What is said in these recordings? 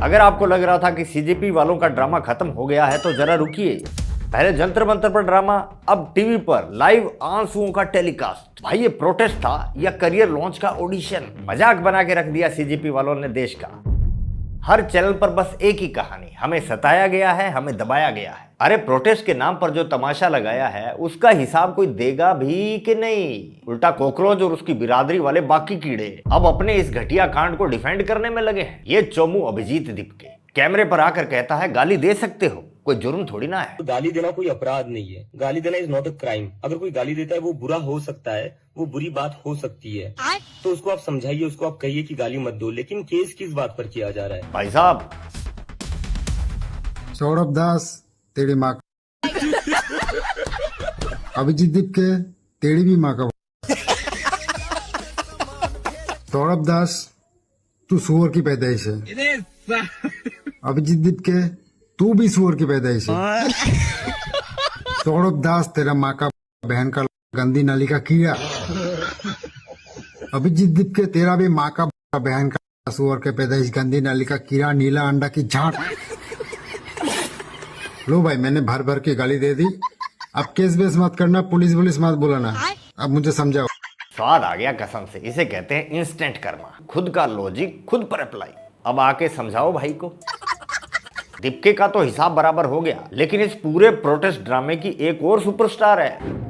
अगर आपको लग रहा था कि सीजेपी वालों का ड्रामा खत्म हो गया है तो जरा रुकिए। पहले जंतर मंतर पर ड्रामा, अब टीवी पर लाइव आंसुओं का टेलीकास्ट। भाई ये प्रोटेस्ट था या करियर लॉन्च का ऑडिशन? मजाक बना के रख दिया सीजेपी वालों ने देश का। हर चैनल पर बस एक ही कहानी, हमें सताया गया है, हमें दबाया गया है। अरे प्रोटेस्ट के नाम पर जो तमाशा लगाया है उसका हिसाब कोई देगा भी कि नहीं? उल्टा कॉकरोच और उसकी बिरादरी वाले बाकी कीड़े अब अपने इस घटिया कांड को डिफेंड करने में लगे हैं। ये चोमू अभिजीत दीपके कैमरे पर आकर कहता है गाली दे सकते हो, कोई जुर्म थोड़ी ना है। तो गाली देना कोई अपराध नहीं है। गाली देना इज नॉट अ क्राइम। अगर कोई गाली देता है वो बुरा हो सकता है, वो बुरी बात हो सकती है, तो उसको आप समझाइए, उसको आप कहिए कि गाली मत दो। लेकिन केस किस बात पर किया जा रहा है? भाई साहब सौरभ दास तेरी माँ अभिजीत दीपके तेरी भी माँ का। सौरभ दास तू सुअर की पैदाइश है। अभिजीत दीपके तू भी सुअर की पैदाइश है। सौरभ दास तेरा माँ का बहन का गंदी नाली का कीड़ा। अभिजीत दीपके तेरा भी माँ का बहन का सुअर के पैदाइश गंदी नाली का कीड़ा, नीला अंडा की झाड़। लो भाई मैंने भर भर के गाली दे दी। अब केस बेस मत करना, पुलिस मत बुलाना। अब मुझे समझाओ। स्वाद आ गया कसम से। इसे कहते हैं इंस्टेंट कर्मा, खुद का लॉजिक खुद पर अप्लाई। अब आके समझाओ भाई को। दीपके का तो हिसाब बराबर हो गया, लेकिन इस पूरे प्रोटेस्ट ड्रामे की एक और सुपरस्टार है,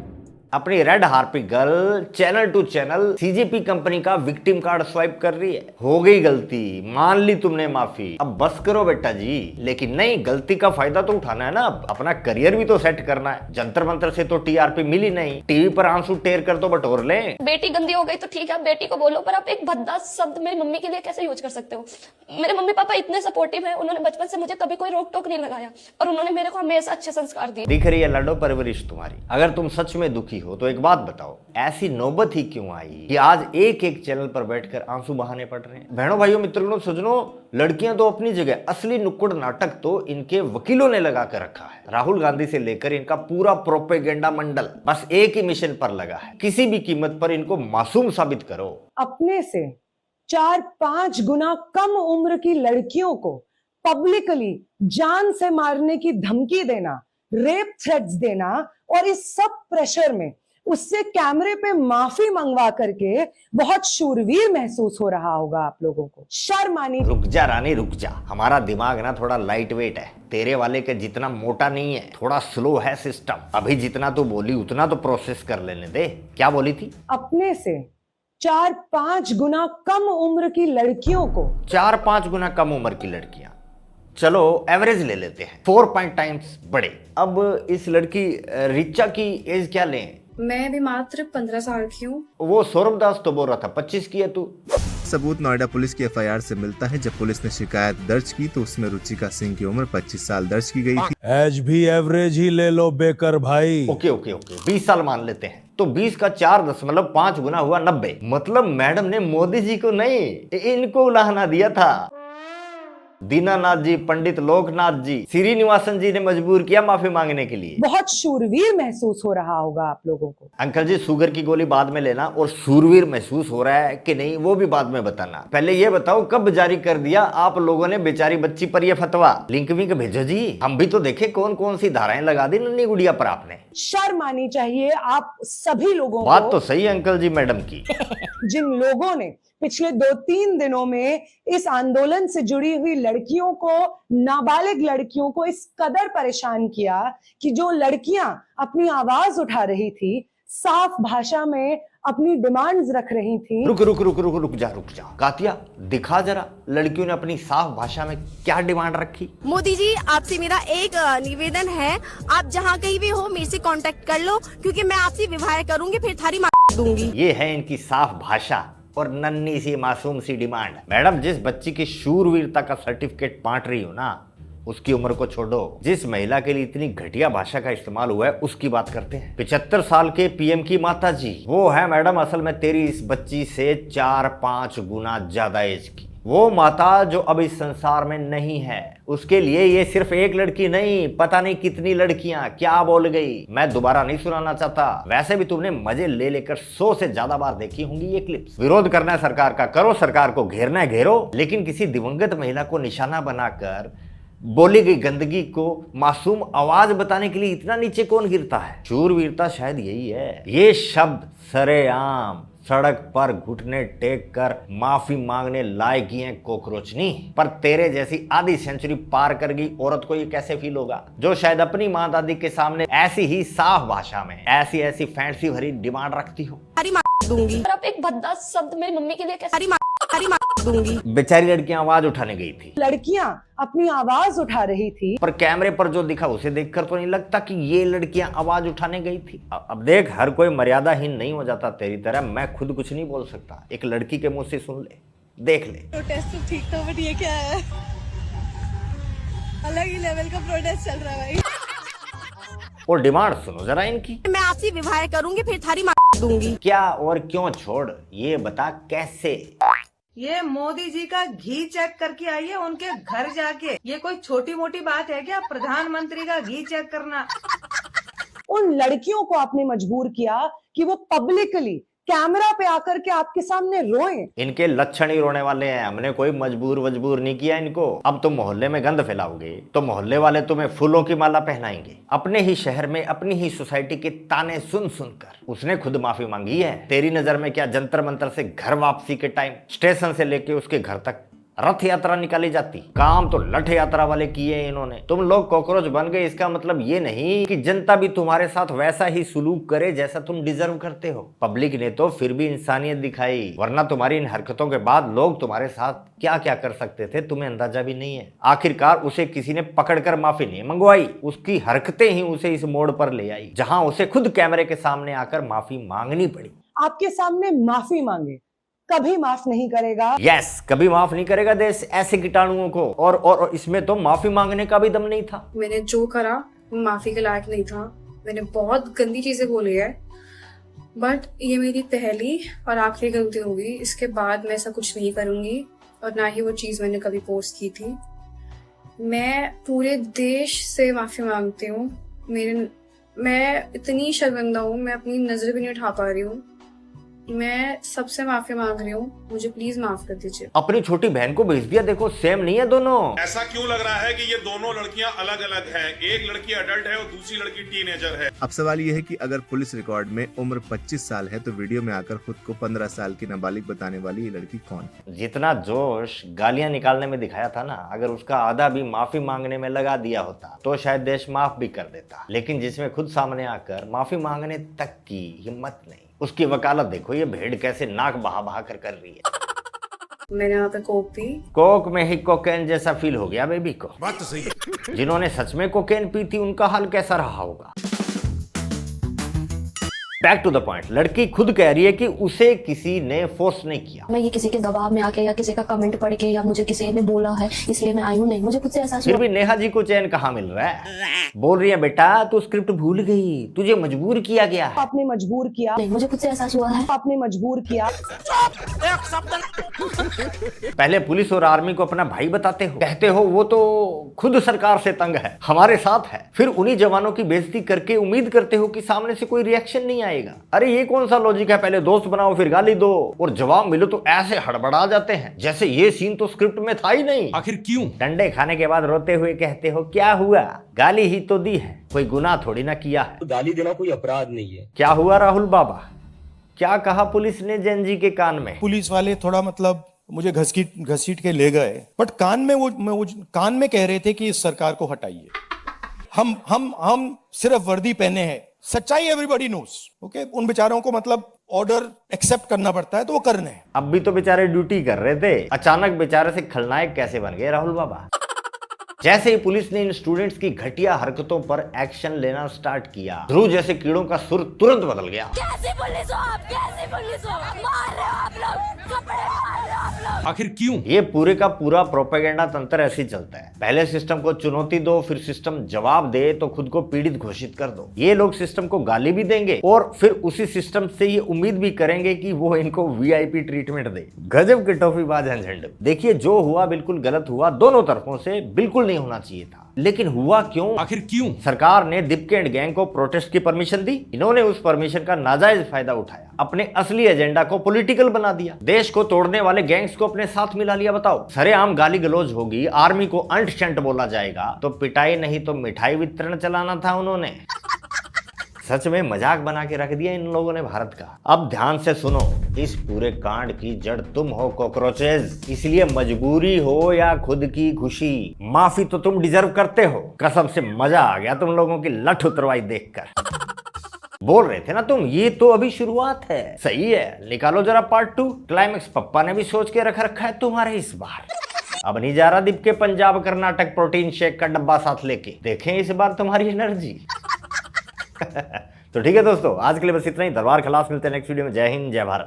अपनी red Harpic girl channel to channel CJP company का विक्टिम कार्ड स्वाइप कर रही है। हो गई गलती, मान ली तुमने माफी, अब बस करो बेटा जी। लेकिन नहीं, गलती का फायदा तो उठाना है ना, अपना करियर भी तो सेट करना है। जंतर मंतर से तो टीआरपी मिली नहीं, टीवी पर आंसू टेर कर तो बटोर ले। बेटी गंदी हो गई तो ठीक है, आप बेटी को बोलो, पर आप एक भद्दा शब्द मेरी मम्मी के लिए कैसे यूज कर सकते हो? मेरे मम्मी पापा इतने सपोर्टिव है, उन्होंने बचपन से मुझे कभी कोई रोक टोक नहीं लगाया और उन्होंने मेरे को हमेशा अच्छे संस्कार दिए। दिख रही है लड्डो परवरिश तुम्हारी। अगर तुम सच में दुखी हो तो एक बात बताओ, ऐसी नौबत ही क्यों आई कि आज एक एक चैनल पर बैठकर आंसू बहाने पड़ रहे हैं? बहनों भाइयों मित्रों सज्जनों, लड़कियां तो अपनी जगह, असली नुक्कड़ नाटक तो इनके वकीलों ने लगा कर रखा है। राहुल गांधी से लेकर इनका पूरा प्रोपेगेंडा मंडल बस एक ही मिशन पर लगा है, किसी भी कीमत पर इनको मासूम साबित करो। अपने से 4-5 गुना कम उम्र की लड़कियों को पब्लिकली जान से मारने की धमकी देना, रेप थ्रेट्स देना, और इस सब प्रेशर में उससे कैमरे पे माफी मंगवा करके बहुत शूरवीर महसूस हो रहा होगा आप लोगों को। शर्म आनी। रुक जा रानी रुक जा, हमारा दिमाग ना थोड़ा लाइट वेट है, तेरे वाले के जितना मोटा नहीं है, थोड़ा स्लो है सिस्टम। अभी जितना तो बोली उतना तो प्रोसेस कर लेने दे। क्या बोली थी? अपने से 4-5 गुना कम उम्र की लड़कियों को। 4-5 गुना कम उम्र की लड़कियां, चलो एवरेज ले लेते हैं, 4 टाइम्स बड़े। अब इस लड़की रिचा की एज क्या लें? मैं भी मात्र 15 साल की हूँ। वो सौरभ दास तो बोल रहा था 25 की है तू। सबूत नोएडा पुलिस की एफआईआर से मिलता है। जब पुलिस ने शिकायत दर्ज की तो उसमें रुचिका सिंह की उम्र 25 साल दर्ज की गई थी। एज भी एवरेज ही ले लो बेकर भाई। ओके 20 साल मान लेते हैं, तो 20 का 4.5 गुना हुआ 90। मतलब मैडम ने मोदी जी को नहीं, इनको उलाहना दिया था। दीनानाथ जी, पंडित लोकनाथ जी, श्रीनिवासन जी ने मजबूर किया माफी मांगने के लिए। बहुत शूरवीर महसूस हो रहा होगा आप लोगों को। अंकल जी शुगर की गोली बाद में लेना, और शूरवीर महसूस हो रहा है कि नहीं वो भी बाद में बताना। पहले ये बताओ कब जारी कर दिया आप लोगों ने बेचारी बच्ची पर यह फतवा? लिंक विंक भेजो जी, हम भी तो देखे कौन कौन सी धाराएं लगा दी नन्ही गुड़िया पर आपने। शर्म आनी चाहिए आप सभी लोगों को। बात तो सही है अंकल जी मैडम की। जिन लोगों ने पिछले 2-3 दिनों में इस आंदोलन से जुड़ी हुई लड़कियों को, नाबालिग लड़कियों को इस कदर परेशान किया कि जो लड़कियां अपनी आवाज उठा रही थी, साफ भाषा में अपनी डिमांड्स रख रही थी। रुक जा कातिया, दिखा जरा लड़कियों ने अपनी साफ भाषा में क्या डिमांड रखी। मोदी जी आपसे मेरा एक निवेदन है, आप जहाँ कहीं भी हो मेरे से कांटेक्ट कर लो, क्योंकि मैं आपसे विवाह करूंगी, फिर थारी मार दूंगी। ये है इनकी साफ भाषा और नन्ही सी मासूम सी डिमांड। मैडम जिस बच्ची की शूरवीरता का सर्टिफिकेट बांट रही हो ना, उसकी उम्र को छोड़ो, जिस महिला के लिए इतनी घटिया भाषा का इस्तेमाल हुआ है उसकी बात करते हैं। 75 साल के पीएम की माता जी, वो है मैडम असल में तेरी इस बच्ची से 4-5 गुना ज्यादा एज की। वो माता जो अब इस संसार में नहीं है, उसके लिए ये सिर्फ एक लड़की नहीं, पता नहीं कितनी लड़कियां क्या बोल गई। मैं दोबारा नहीं सुनाना चाहता, वैसे भी तुमने मजे ले लेकर 100 से ज्यादा बार देखी होंगी ये क्लिप्स। विरोध करना है सरकार का, करो, सरकार को घेरना है घेरो, लेकिन किसी दिवंगत महिला को निशाना बनाकर बोली गई गंदगी को मासूम आवाज बताने के लिए इतना नीचे कौन गिरता है? शूरवीरता शायद यही है। ये शब्द सरेआम सड़क पर घुटने टेक कर माफी मांगने लायक ही है कॉकरोच नहीं, पर तेरे जैसी आधी सेंचुरी पार कर गई औरत को ये कैसे फील होगा, जो शायद अपनी माँ दादी के सामने ऐसी ही साफ भाषा में ऐसी ऐसी फैंसी भरी डिमांड रखती हो। दूंगी और आप एक भद्दा शब्द मेरी मम्मी के लिए कैसे दूंगी। बेचारी लड़कियां आवाज उठाने गई थी, लड़कियां अपनी आवाज उठा रही थी, पर कैमरे पर जो दिखा उसे देखकर तो नहीं लगता कि ये लड़कियां आवाज उठाने गई थी। अब देख, हर कोई मर्यादाहीन नहीं हो जाता तेरी तरह। मैं खुद कुछ नहीं बोल सकता, एक लड़की के मुंह से सुन ले, देख ले। प्रोटेस्ट तो ठीक था, बट ये क्या है? अलग ही लेवल का प्रोटेस्ट चल रहा है भाई। और डिमांड सुनो जरा इनकी। मैं आपसे विवाह करूंगी, फिर थारी दूंगी। क्या और क्यों छोड़, ये बता कैसे? ये मोदी जी का घी चेक करके आइए उनके घर जाके। ये कोई छोटी मोटी बात है क्या, प्रधानमंत्री का घी चेक करना? उन लड़कियों को आपने मजबूर किया कि वो पब्लिकली कैमरा पे आकर के आपके सामने रोएं। इनके लक्षण ही रोने वाले हैं। हमने कोई मजबूर नहीं किया इनको। अब तुम मोहल्ले में गंद फैलाओगे तो मोहल्ले वाले तुम्हें फूलों की माला पहनाएंगे। अपने ही शहर में अपनी ही सोसाइटी के ताने सुन सुनकर उसने खुद माफी मांगी है। तेरी नजर में क्या जंतर मंतर से घर वापसी के टाइम स्टेशन से लेके उसके घर तक रथ यात्रा निकाली जाती? काम तो लठ यात्रा वाले किए इन्होंने। तुम लोग कॉकरोच बन गए, इसका मतलब ये नहीं कि जनता भी तुम्हारे साथ वैसा ही सुलूक करे जैसा तुम डिजर्व करते हो। पब्लिक ने तो फिर भी इंसानियत दिखाई, वरना तुम्हारी इन हरकतों के बाद लोग तुम्हारे साथ क्या क्या कर सकते थे तुम्हें अंदाजा भी नहीं है। आखिरकार उसे किसी ने पकड़कर माफी नहीं मंगवाई, उसकी हरकतें ही उसे इस मोड़ पर ले आई जहां उसे खुद कैमरे के सामने आकर माफी मांगनी पड़ी। आपके सामने माफी मांगे, कभी माफ नहीं करेगा। यस, कभी माफ नहीं करेगा देश ऐसे कीटाणुओं को। और इसमें तो माफी मांगने का भी दम नहीं था। मैंने जो करा वो माफी के लायक नहीं था। मैंने बहुत गंदी चीजें बोली है, बट ये मेरी पहली और आखिरी गलती होगी। इसके बाद मैं ऐसा कुछ नहीं करूंगी, और ना ही वो चीज मैंने कभी पोस्ट की थी। मैं पूरे देश से माफी मांगती हूँ। मैं इतनी शर्मिंदा हूँ, मैं अपनी नजर भी नहीं उठा पा रही हूँ। मैं सबसे माफी मांग रही हूँ, मुझे प्लीज माफ कर दीजिए। अपनी छोटी बहन को भेज दिया। देखो, सेम नहीं है दोनों। ऐसा क्यों लग रहा है कि ये दोनों लड़कियां अलग अलग हैं? एक लड़की अडल्ट है और दूसरी लड़की टीनेजर है। अब सवाल यह है कि अगर पुलिस रिकॉर्ड में उम्र 25 साल है तो वीडियो में आकर खुद को 15 साल की नाबालिग बताने वाली ये लड़की कौन है? जितना जोश गालियां निकालने में दिखाया था ना, अगर उसका आधा भी माफी मांगने में लगा दिया होता तो शायद देश माफ भी कर देता। लेकिन जिसमें खुद सामने आकर माफी मांगने तक की हिम्मत नहीं, उसकी वकालत देखो। ये भेड़ कैसे नाक बहा बहा कर रही है। मैंने यहाँ पे कोक पी। कोक में ही कोकेन जैसा फील हो गया बेबी को। बात तो सही है। जिन्होंने सच में कोकेन पी थी उनका हाल कैसा रहा होगा? बैक टू द पॉइंट, लड़की खुद कह रही है कि उसे किसी ने फोर्स नहीं किया। मैं ये किसी के दबाव में आके या किसी का कमेंट पढ़ के या मुझे किसी ने बोला है इसलिए मैं आई हूँ, नहीं, मुझे खुद से एहसास फिर हुआ। भी नेहा जी को चैन कहाँ मिल रहा है? बोल रही है बेटा तू स्क्रिप्ट भूल गई, तुझे मजबूर किया गया है। आपने मजबूर किया, नहीं, मुझे खुद से एहसास हुआ है। आपने मजबूर किया। पहले पुलिस और आर्मी को अपना भाई बताते हो, कहते हो वो तो खुद सरकार से तंग है, हमारे साथ है। फिर उन्हीं जवानों की बेइज्जती करके उम्मीद करते हो कि सामने से कोई रिएक्शन नहीं आएगा। अरे ये कौन सा लॉजिक है? पहले दोस्त बनाओ फिर गाली दो, और जवाब मिलो तो ऐसे हड़बड़ा जाते हैं जैसे ये सीन तो स्क्रिप्ट में था ही नहीं। आखिर क्यों? डंडे खाने के बाद रोते हुए कहते हो क्या हुआ, गाली ही तो दी है, कोई गुनाह थोड़ी ना किया है। तो गाली देना कोई अपराध नहीं है। क्या हुआ राहुल बाबा? क्या कहा पुलिस ने जैन जी के कान में? पुलिस वाले थोड़ा मतलब मुझे घसीट के ले गए, बट कान में वो कान में कह रहे थे कि इस सरकार को हटाइए। हम सिर्फ वर्दी पहने हैं, सच्चाई एवरीबॉडी नोस। ओके, उन बेचारों को मतलब ऑर्डर एक्सेप्ट करना पड़ता है तो वो करने हैं। अब भी तो बेचारे ड्यूटी कर रहे थे, अचानक बेचारे से खलनायक कैसे बन गए राहुल बाबा? जैसे ही पुलिस ने इन स्टूडेंट्स की घटिया हरकतों पर एक्शन लेना स्टार्ट किया, ध्रुव जैसे कीड़ों का सुर तुरंत बदल गया। कैसे पुलिस हो आप? कैसे पुलिस हो? मार रहे हो आप लोग। आखिर क्यों? ये पूरे का पूरा प्रोपेगेंडा तंत्र ऐसे ही चलता है। पहले सिस्टम को चुनौती दो, फिर सिस्टम जवाब दे तो खुद को पीड़ित घोषित कर दो। ये लोग सिस्टम को गाली भी देंगे और फिर उसी सिस्टम से ये उम्मीद भी करेंगे कि वो इनको वीआईपी ट्रीटमेंट दे। गजब के टॉफीबाज हैं झंड। देखिए, जो हुआ बिल्कुल गलत हुआ, दोनों तरफों से बिल्कुल नहीं होना चाहिए था। लेकिन हुआ क्यों? आखिर क्यों? सरकार ने दीप्के एंड गैंग को प्रोटेस्ट की परमिशन दी। इन्होंने उस परमिशन का नाजायज फायदा उठाया, अपने असली एजेंडा को पॉलिटिकल बना दिया, देश को तोड़ने वाले गैंग्स को अपने साथ मिला लिया। बताओ, सरेआम गाली गलौज होगी, आर्मी को अंट शंट बोला जाएगा, तो पिटाई नहीं तो मिठाई वितरण चलाना था उन्होंने। सच में मजाक बना के रख दिया इन लोगों ने भारत का। अब ध्यान से सुनो, इस पूरे कांड की जड़ तुम हो कॉकरोचेस, इसलिए मजबूरी हो या खुद की खुशी, माफी तो तुम डिजर्व करते हो। कसम से मजा आ गया तुम लोगों की लठ उतरवाई देखकर। बोल रहे थे ना तुम, ये तो अभी शुरुआत है। सही है, निकालो जरा पार्ट 2। क्लाइमेक्स पप्पा ने भी सोच के रखा है तुम्हारे इस बार। अब नहीं जा रहा दीप्के पंजाब कर्नाटक प्रोटीन शेक का डब्बा साथ लेके, देखें इस बार तुम्हारी एनर्जी। तो ठीक है दोस्तों, आज के लिए बस इतना ही। दरबार खलास, मिलते हैं नेक्स्ट वीडियो में। जय हिंद, जय भारत।